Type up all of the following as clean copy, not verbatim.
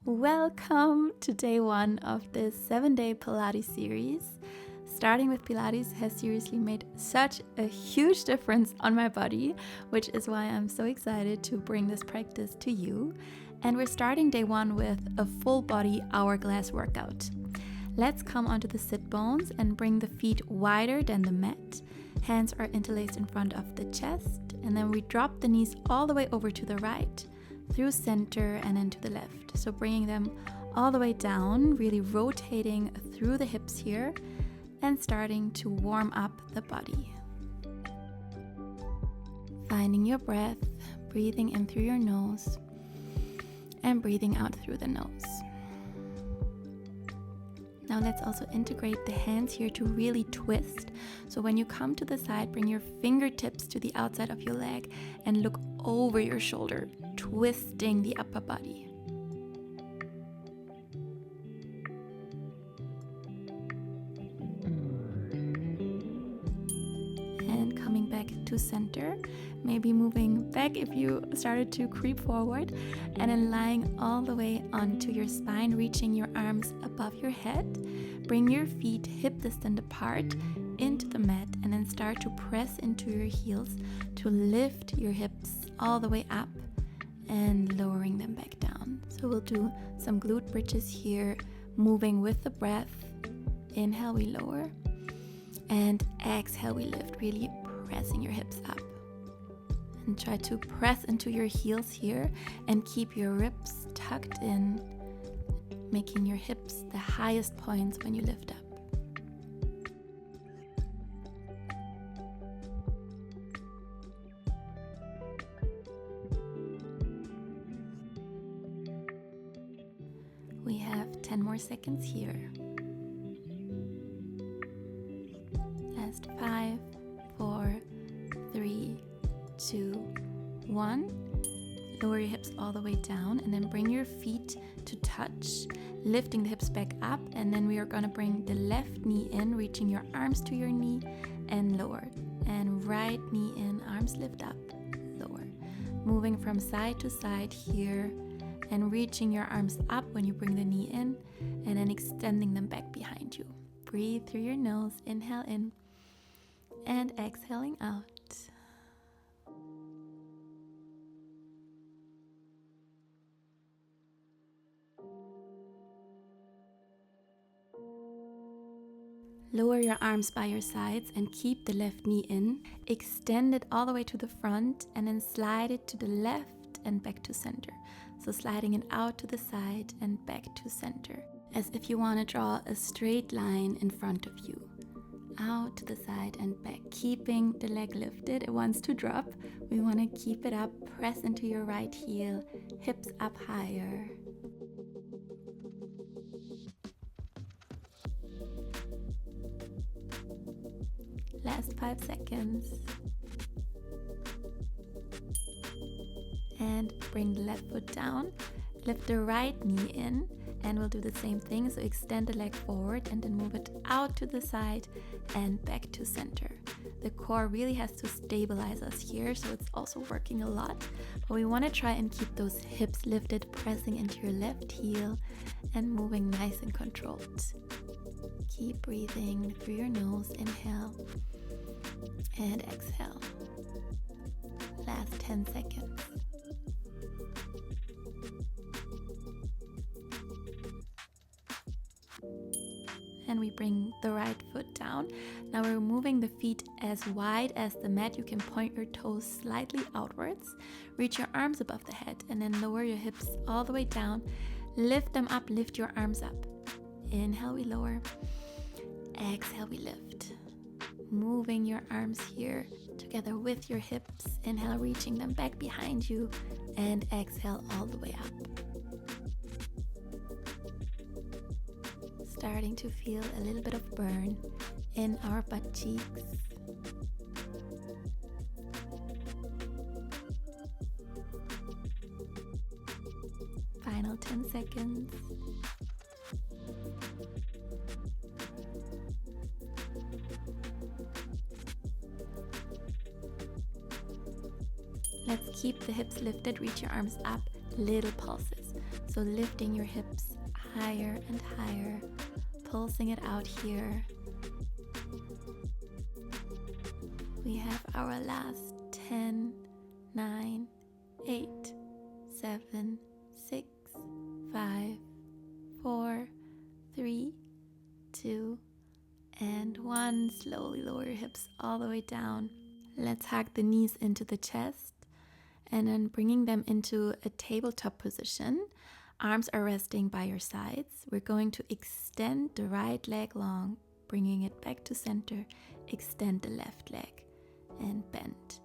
Welcome to day 1 of this 7-day Pilates series. Starting with Pilates has seriously made such a huge difference on my body, which is why I'm so excited to bring this practice to you. And we're starting day 1 with a full body hourglass workout. Let's come onto the sit bones and bring the feet wider than the mat. Hands are interlaced in front of the chest, and then we drop the knees all the way over to the right, through center and then to the left. So bringing them all the way down, really rotating through the hips here and starting to warm up the body. Finding your breath, breathing in through your nose and breathing out through the nose. Now let's also integrate the hands here to really twist. So when you come to the side, bring your fingertips to the outside of your leg and look over your shoulder, twisting the upper body. And coming back to center, maybe moving back if you started to creep forward, and then lying all the way onto your spine, reaching your arms above your head. Bring your feet hip distance apart into the mat and then start to press into your heels to lift your hips all the way up and lowering them back down. So we'll do some glute bridges here, moving with the breath. Inhale, we lower, and exhale, we lift, really pressing your hips up. And try to press into your heels here and keep your ribs tucked in, making your hips the highest points when you lift up. We have 10 more seconds here. Last 5, 4, 3, 2, 1. Lower your hips all the way down and then bring your feet to touch, lifting the hips back up, and then we are going to bring the left knee in, reaching your arms to your knee and lower, and right knee in, arms lift up, lower. Moving from side to side here and reaching your arms up when you bring the knee in and then extending them back behind you. Breathe through your nose, inhale in and exhaling out. Lower your arms by your sides and keep the left knee in. Extend it all the way to the front and then slide it to the left and back to center. So sliding it out to the side and back to center, as if you want to draw a straight line in front of you. Out to the side and back, keeping the leg lifted. It wants to drop. We want to keep it up. Press into your right heel, hips up higher. Last 5 seconds. And bring the left foot down. Lift the right knee in, and we'll do the same thing. So extend the leg forward and then move it out to the side and back to center. The core really has to stabilize us here, so it's also working a lot. But we want to try and keep those hips lifted, pressing into your left heel and moving nice and controlled. Keep breathing through your nose. Inhale and exhale. Last 10 seconds. And we bring the right foot down. Now we're moving the feet as wide as the mat. You can point your toes slightly outwards. Reach your arms above the head and then lower your hips all the way down. Lift them up, lift your arms up. Inhale, we lower. Exhale, we lift. Moving your arms here together with your hips. Inhale, reaching them back behind you, and exhale all the way up. Starting to feel a little bit of burn in our butt cheeks. Final 10 seconds. Let's keep the hips lifted, reach your arms up, little pulses. So lifting your hips higher and higher, pulsing it out here. We have our last 10, 9, 8, 7, 6, 5, 4, 3, 2, and 1. Slowly lower your hips all the way down. Let's hug the knees into the chest and then bringing them into a tabletop position. Arms are resting by your sides. We're going to extend the right leg long, bringing it back to center. Extend the left leg and bend.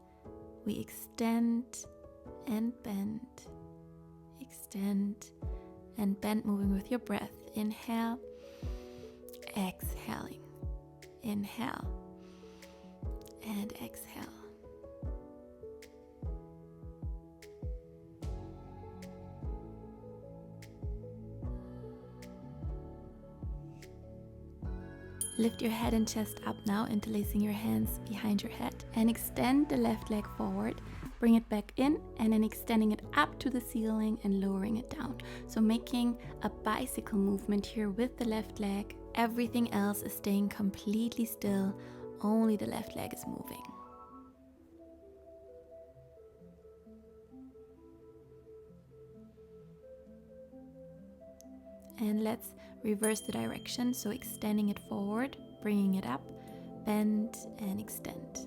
We extend and bend, extend and bend, moving with your breath. Inhale, exhaling. Inhale and exhale. Lift your head and chest up now, interlacing your hands behind your head, and extend the left leg forward. Bring it back in and then extending it up to the ceiling and lowering it down. So making a bicycle movement here with the left leg. Everything else is staying completely still. Only the left leg is moving. And let's reverse the direction, so extending it forward, bringing it up, bend and extend.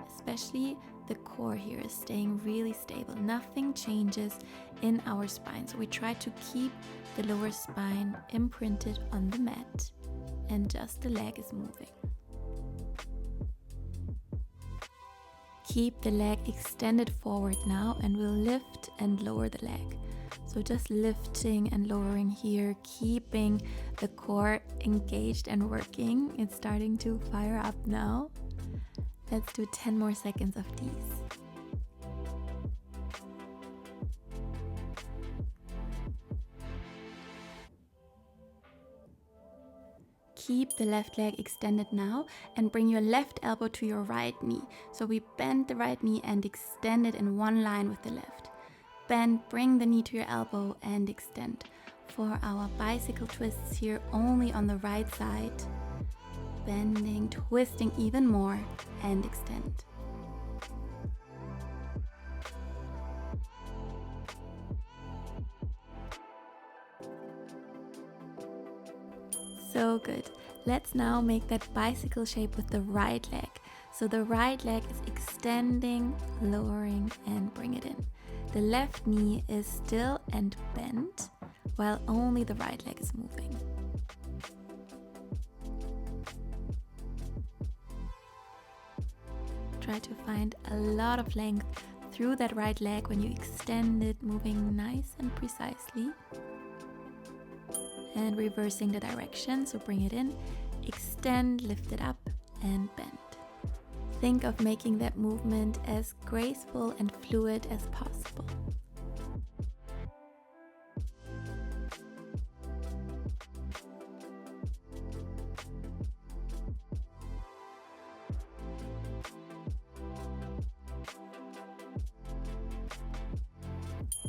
Especially the core here is staying really stable. Nothing changes in our spine, so we try to keep the lower spine imprinted on the mat and just the leg is moving. Keep the leg extended forward now and we'll lift and lower the leg. So just lifting and lowering here, keeping the core engaged and working. It's starting to fire up now. Let's do 10 more seconds of these. Keep the left leg extended now and bring your left elbow to your right knee. So we bend the right knee and extend it in one line with the left. Bend, bring the knee to your elbow and extend. For our bicycle twists here, only on the right side. Bending, twisting even more and extend. So good. Let's now make that bicycle shape with the right leg. So the right leg is extending, lowering and bring it in. The left knee is still and bent, while only the right leg is moving. Try to find a lot of length through that right leg when you extend it, moving nice and precisely. And reversing the direction, so bring it in, extend, lift it up and bend. Think of making that movement as graceful and fluid as possible.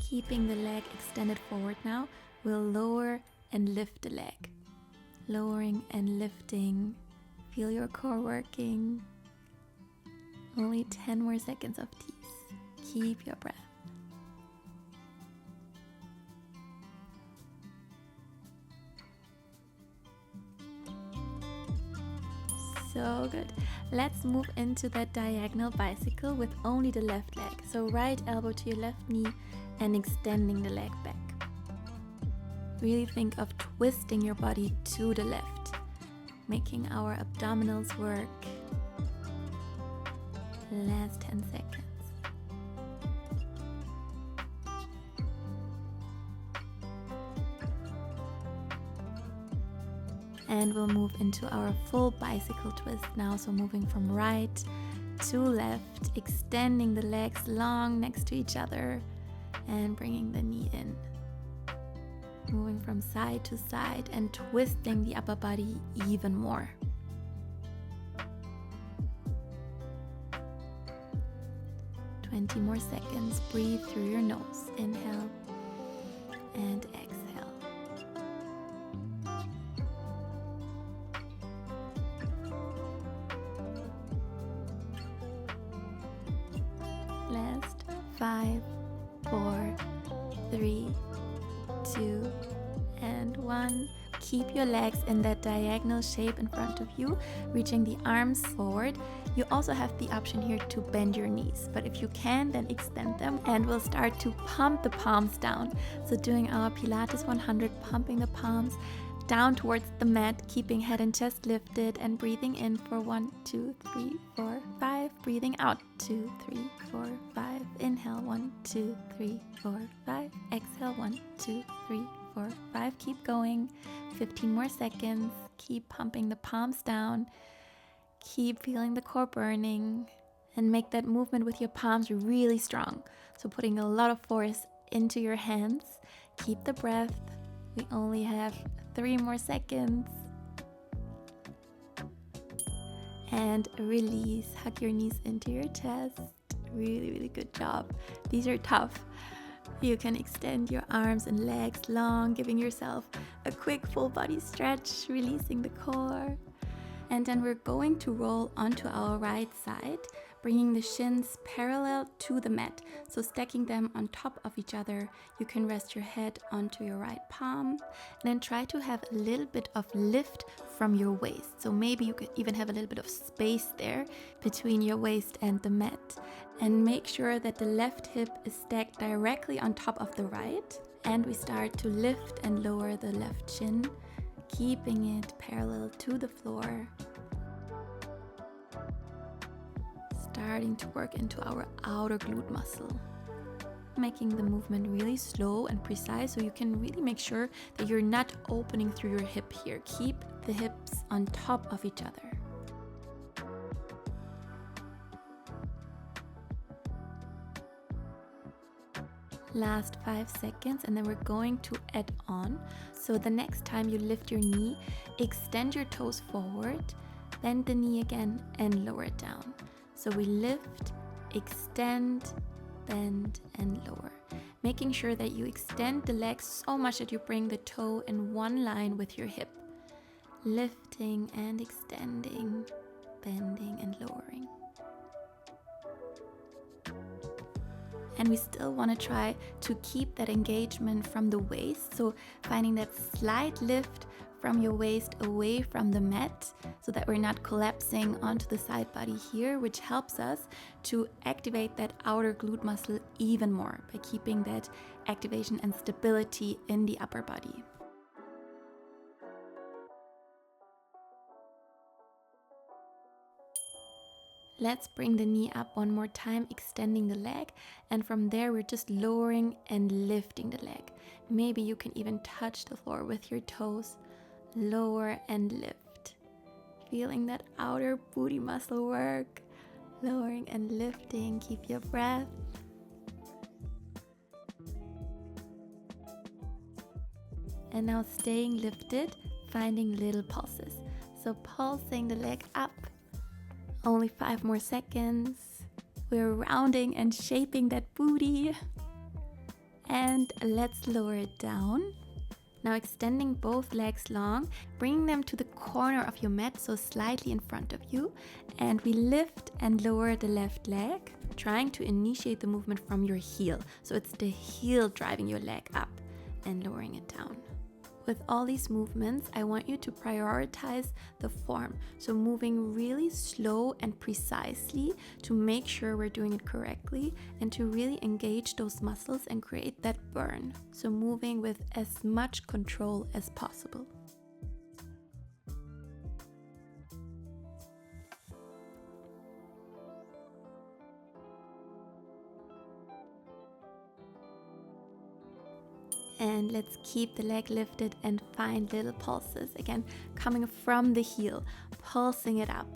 Keeping the leg extended forward now, we'll lower and lift the leg. Lowering and lifting. Feel your core working. Only 10 more seconds of these. Keep your breath. So good. Let's move into that diagonal bicycle with only the left leg. So right elbow to your left knee and extending the leg back. Really think of twisting your body to the left, making our abdominals work. Last 10 seconds. And we'll move into our full bicycle twist now. So moving from right to left, extending the legs long next to each other and bringing the knee in. Moving from side to side and twisting the upper body even more. 20 more seconds. Breathe through your nose. Inhale and exhale. Last 5, 4, 3, 2, and 1. Keep your legs in that diagonal shape in front of you, reaching the arms forward. You also have the option here to bend your knees, but if you can, then extend them, and we'll start to pump the palms down. So doing our Pilates 100, pumping the palms down towards the mat, keeping head and chest lifted, and breathing in for 1, 2, 3, 4, 5. Breathing out 2, 3, 4, 5. Inhale 1, 2, 3, 4, 5. Exhale 1, 2, 3, 4, 5. Keep going. 15 more seconds. Keep pumping the palms down. Keep feeling the core burning, and make that movement with your palms really strong. So putting a lot of force into your hands. Keep the breath. We only have 3 more seconds. And release. Hug your knees into your chest. Really, really good job. These are tough. You can extend your arms and legs long, giving yourself a quick full body stretch, releasing the core. And then we're going to roll onto our right side, bringing the shins parallel to the mat. So stacking them on top of each other. You can rest your head onto your right palm, and then try to have a little bit of lift from your waist. So maybe you could even have a little bit of space there between your waist and the mat. And make sure that the left hip is stacked directly on top of the right. And we start to lift and lower the left shin, keeping it parallel to the floor. Starting to work into our outer glute muscle. Making the movement really slow and precise, so you can really make sure that you're not opening through your hip here. Keep the hips on top of each other. Last 5 seconds, and then we're going to add on. So the next time you lift your knee, extend your toes forward, bend the knee again, and lower it down. So we lift, extend, bend, and lower. Making sure that you extend the legs so much that you bring the toe in one line with your hip. Lifting and extending, bending and lowering. And we still want to try to keep that engagement from the waist. So finding that slight lift from your waist away from the mat, so that we're not collapsing onto the side body here, which helps us to activate that outer glute muscle even more by keeping that activation and stability in the upper body. Let's bring the knee up one more time, extending the leg, and from there we're just lowering and lifting the leg. Maybe you can even touch the floor with your toes. Lower and lift. Feeling that outer booty muscle work. Lowering and lifting. Keep your breath. And now staying lifted, finding little pulses. So pulsing the leg up. Only 5 more seconds. We're rounding and shaping that booty. And let's lower it down. Now extending both legs long, bringing them to the corner of your mat, so slightly in front of you. And we lift and lower the left leg, trying to initiate the movement from your heel. So it's the heel driving your leg up and lowering it down. With all these movements, I want you to prioritize the form. So moving really slow and precisely to make sure we're doing it correctly and to really engage those muscles and create that burn. So moving with as much control as possible. And let's keep the leg lifted and find little pulses. Again, coming from the heel, pulsing it up.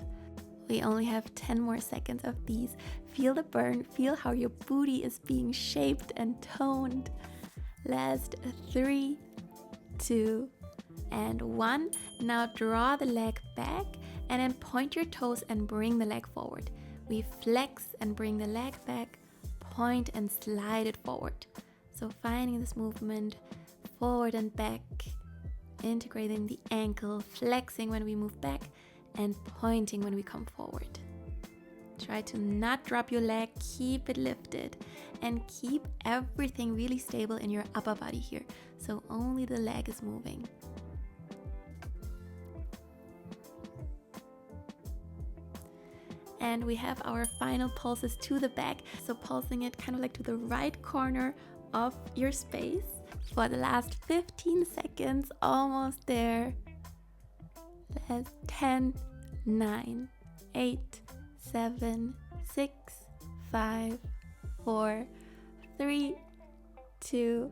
We only have 10 more seconds of these. Feel the burn, feel how your booty is being shaped and toned. Last 3, 2, and 1. Now draw the leg back and then point your toes and bring the leg forward. We flex and bring the leg back, point and slide it forward. So finding this movement forward and back, integrating the ankle, flexing when we move back, and pointing when we come forward. Try to not drop your leg, keep it lifted, and keep everything really stable in your upper body here. So only the leg is moving. And we have our final pulses to the back. So pulsing it kind of like to the right corner of your space for the last 15 seconds, almost there. 10, 9, 8, 7, 6, 5, 4, 3, 2,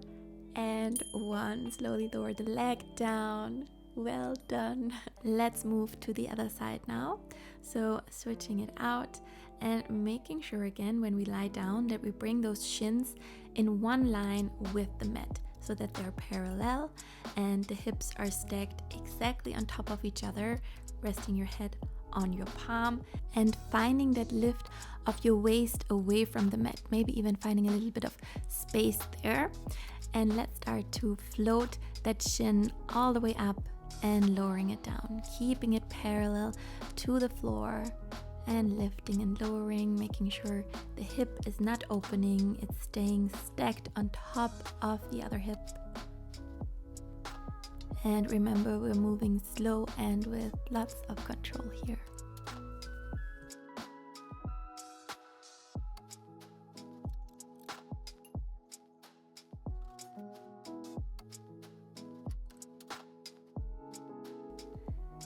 and 1. Slowly lower the leg down. Well done. Let's move to the other side now. So switching it out and making sure again when we lie down that we bring those shins in one line with the mat so that they're parallel and the hips are stacked exactly on top of each other, resting your head on your palm and finding that lift of your waist away from the mat, maybe even finding a little bit of space there. And let's start to float that shin all the way up and lowering it down, keeping it parallel to the floor and lifting and lowering, making sure the hip is not opening, it's staying stacked on top of the other hip. And remember, we're moving slow and with lots of control here.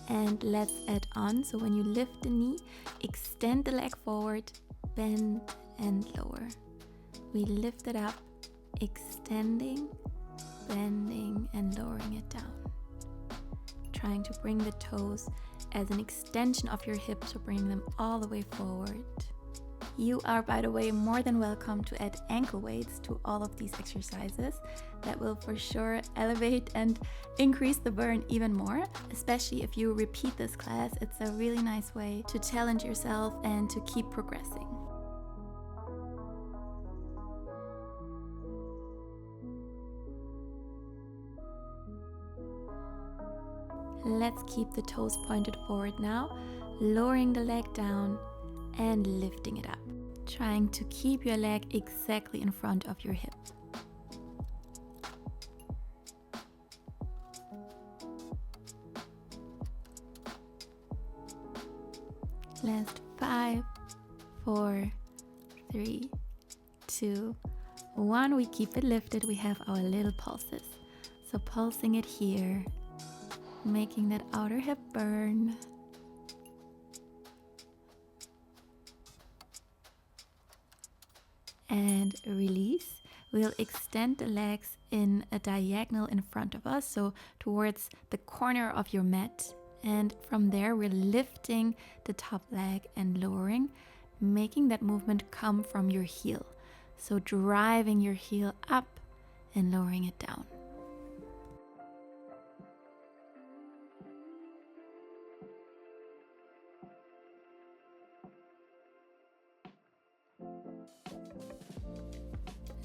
And let's add on. So when you lift the knee, extend the leg forward, bend and lower. We lift it up, extending, bending and lowering it down. Trying to bring the toes as an extension of your hips, so bringing them all the way forward. You are, by the way, more than welcome to add ankle weights to all of these exercises. That will for sure elevate and increase the burn even more, especially if you repeat this class. It's a really nice way to challenge yourself and to keep progressing. Let's keep the toes pointed forward now, lowering the leg down and lifting it up, trying to keep your leg exactly in front of your hip. Last 5, 4, 3, 2, 1. We keep it lifted. We have our little pulses. So pulsing it here, making that outer hip burn. And release. We'll extend the legs in a diagonal in front of us, so towards the corner of your mat. And from there, we're lifting the top leg and lowering, making that movement come from your heel. So driving your heel up and lowering it down.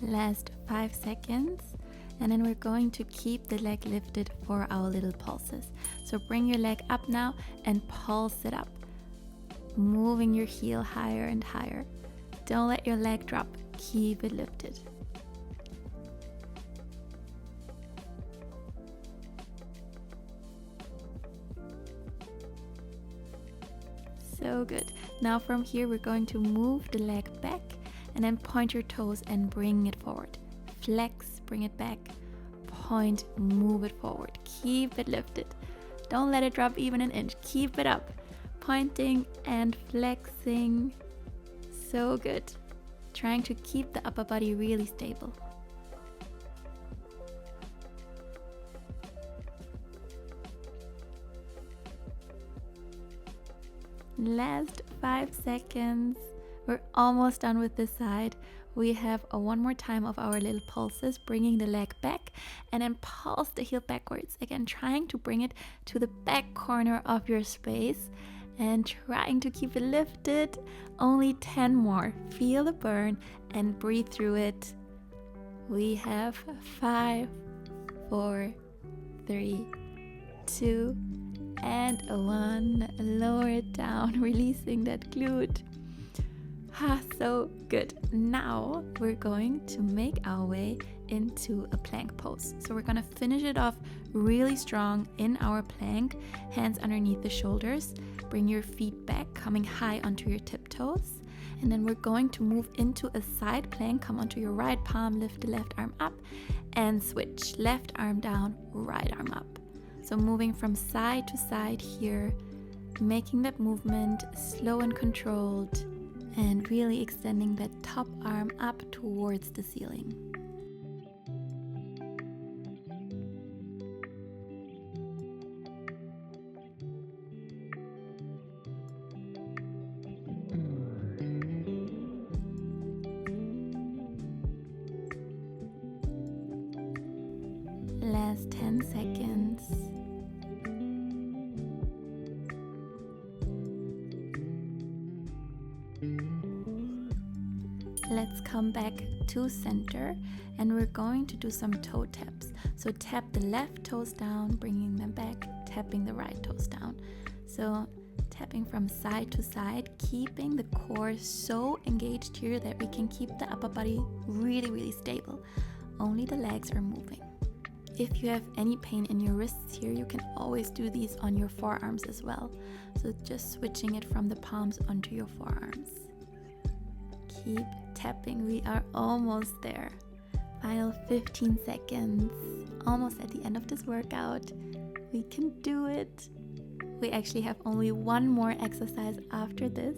Last 5 seconds, and then we're going to keep the leg lifted for our little pulses. So bring your leg up now and pulse it up, moving your heel higher and higher. Don't let your leg drop, keep it lifted. So good. Now from here we're going to move the leg back and then point your toes and bring it forward. Flex, bring it back, point, move it forward. Keep it lifted. Don't let it drop even an inch. Keep it up. Pointing and flexing. So good. Trying to keep the upper body really stable. Last 5 seconds. We're almost done with this side. We have one more time of our little pulses, bringing the leg back and then pulse the heel backwards. Again, trying to bring it to the back corner of your space and trying to keep it lifted. Only 10 more. Feel the burn and breathe through it. We have 5, 4, 3, 2, and 1. Lower it down, releasing that glute. So good. Now we're going to make our way into a plank pose. So we're going to finish it off really strong in our plank. Hands underneath the shoulders. Bring your feet back, coming high onto your tiptoes. And then we're going to move into a side plank. Come onto your right palm, lift the left arm up, and switch. Left arm down, right arm up. So moving from side to side here, making that movement slow and controlled, and really extending that top arm up towards the ceiling. Last 10 seconds. Let's come back to center, and we're going to do some toe taps. So tap the left toes down, bringing them back, tapping the right toes down. So tapping from side to side, keeping the core so engaged here that we can keep the upper body really, really stable. Only the legs are moving. If you have any pain in your wrists here, you can always do these on your forearms as well. So just switching it from the palms onto your forearms. Keep tapping. We are almost there. Final 15 seconds. Almost at the end of this workout. We can do it. We actually have only one more exercise after this.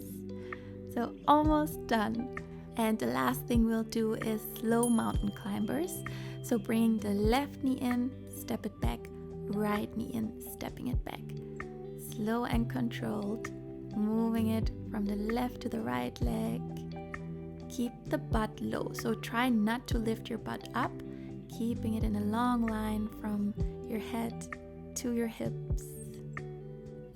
So almost done. And the last thing we'll do is slow mountain climbers. So bringing the left knee in, step it back, right knee in, stepping it back. Slow and controlled, moving it from the left to the right leg. Keep the butt low, so try not to lift your butt up, keeping it in a long line from your head to your hips.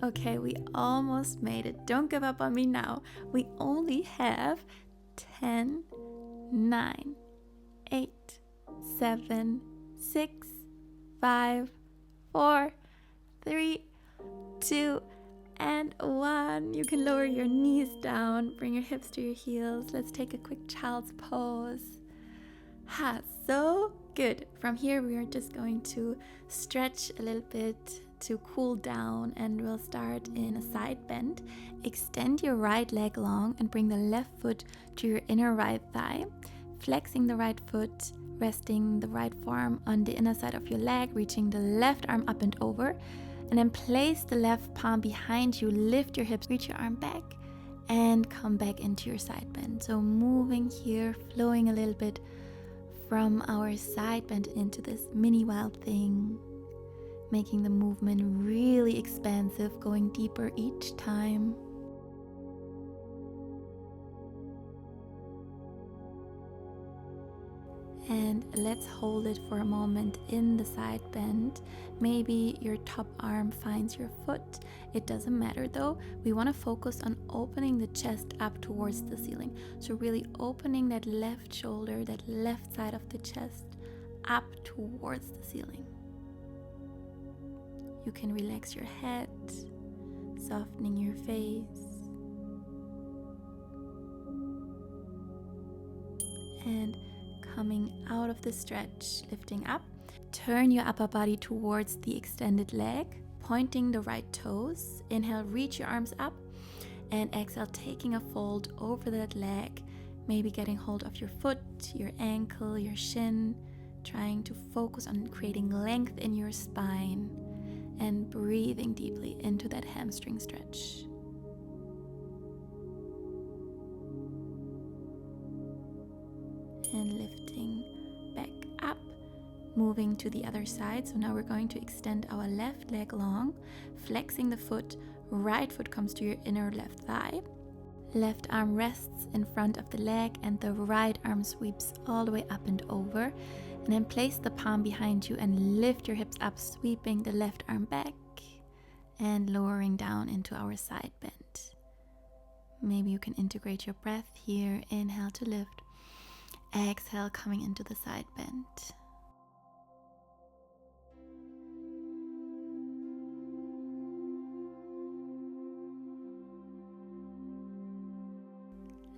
Okay, we almost made it. Don't give up on me now. We only have 10, 9, 8, 7, 6, 5, 4, 3, 2, and 1. You can lower your knees down, bring your hips to your heels. Let's take a quick child's pose. So good. From here we are just going to stretch a little bit to cool down, and we'll start in a side bend. Extend your right leg long and bring the left foot to your inner right thigh, flexing the right foot, resting the right forearm on the inner side of your leg, reaching the left arm up and over, and then place the left palm behind you, lift your hips, reach your arm back, and come back into your side bend. So moving here, flowing a little bit from our side bend into this mini wild thing, making the movement really expansive, going deeper each time. And let's hold it for a moment in the side bend. Maybe your top arm finds your foot. It doesn't matter though. We want to focus on opening the chest up towards the ceiling. So really opening that left shoulder, that left side of the chest up towards the ceiling. You can relax your head, softening your face. And coming out of the stretch, lifting up. Turn your upper body towards the extended leg, pointing the right toes. Inhale, reach your arms up, and exhale, taking a fold over that leg, maybe getting hold of your foot, your ankle, your shin, trying to focus on creating length in your spine and breathing deeply into that hamstring stretch. And lifting back up, moving to the other side. So now we're going to extend our left leg long, flexing the foot, right foot comes to your inner left thigh. Left arm rests in front of the leg and the right arm sweeps all the way up and over. And then place the palm behind you and lift your hips up, sweeping the left arm back and lowering down into our side bend. Maybe you can integrate your breath here. Inhale to lift. Exhale, coming into the side bend.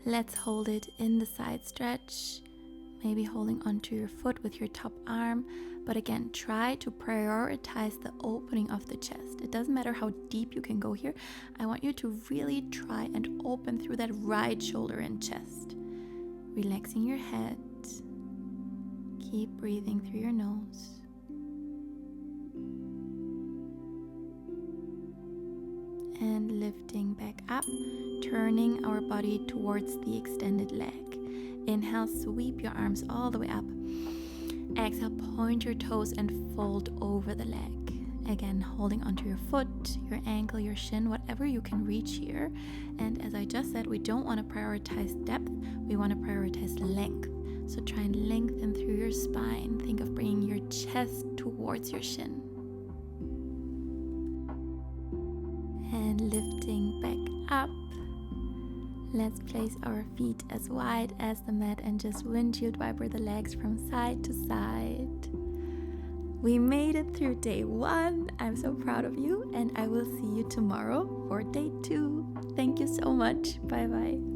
Let's hold it in the side stretch, maybe holding onto your foot with your top arm. But again, try to prioritize the opening of the chest. It doesn't matter how deep you can go here. I want you to really try and open through that right shoulder and chest. Relaxing your head. Keep breathing through your nose. And lifting back up, turning our body towards the extended leg. Inhale, sweep your arms all the way up. Exhale, point your toes and fold over the leg. Again, holding onto your foot, your ankle, your shin, whatever you can reach here. And as I just said, we don't want to prioritize depth, we want to prioritize length. So try and lengthen through your spine. Think of bringing your chest towards your shin. And lifting back up. Let's place our feet as wide as the mat and just windshield wiper the legs from side to side. We made it through day 1. I'm so proud of you, and I will see you tomorrow for day 2. Thank you so much. Bye bye.